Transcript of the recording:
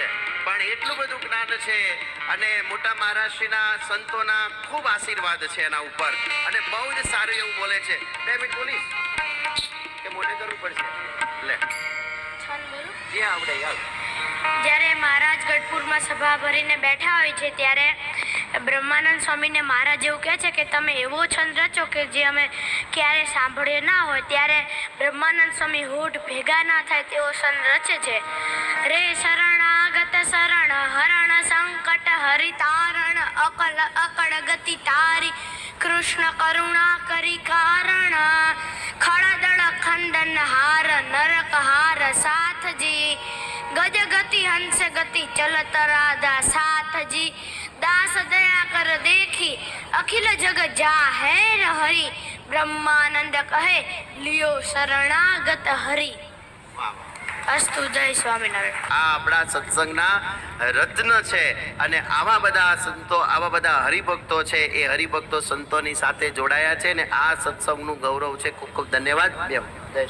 છે, પણ એટલું બધું જ્ઞાન છે અને મોટા મહારાષ્ટ્રના સંતોના ખૂબ આશીર્વાદ છે એના ઉપર અને બહુ જ સારું એવું બોલે છે. 2 મિનિટ બોલીશ કે મોઢે કરવું પડશે? લે જે આવડે યાર. જ્યારે મહારાજ ગઢપુરમાં સભા ભરીને બેઠા હોય છે ત્યારે બ્રહ્માનંદ સ્વામીને મહારાજ એવું કહે છે કે તમે એવો છંદ રચો કે જે અમે ક્યારે સાંભળ્યો ના હોય. ત્યારે બ્રહ્માનંદ સ્વામી હોઠ ભેગા ના થાય તેવો છંદ રચે છે. રે શરણાગત શરણ હરણ સંકટ હરિતારણ અકલ અકળ ગતિ તારી કૃષ્ણ કરુણા કરી કારણ ખળદળ ખંડન હાર નરક હાર સાથજી ગજ ગતિ હંસ ગતિ ચલત રાધા સાથજી દાસ દયા કર દેખી અખિલ જગ જાહેર હરી બ્રહ્માનંદ કહે લિયો શરણાગત હરી. અસ્તુ જય સ્વામિનારાયણ. આ આપણા સત્સંગના રત્ન છે અને આવા બધા સંતો આવા બધા હરિભક્તો છે એ હરિભક્તો સંતોની સાથે જોડાયા છે ને આ સત્સંગનું ગૌરવ છે. ખૂબ ખૂબ ધન્યવાદ. જય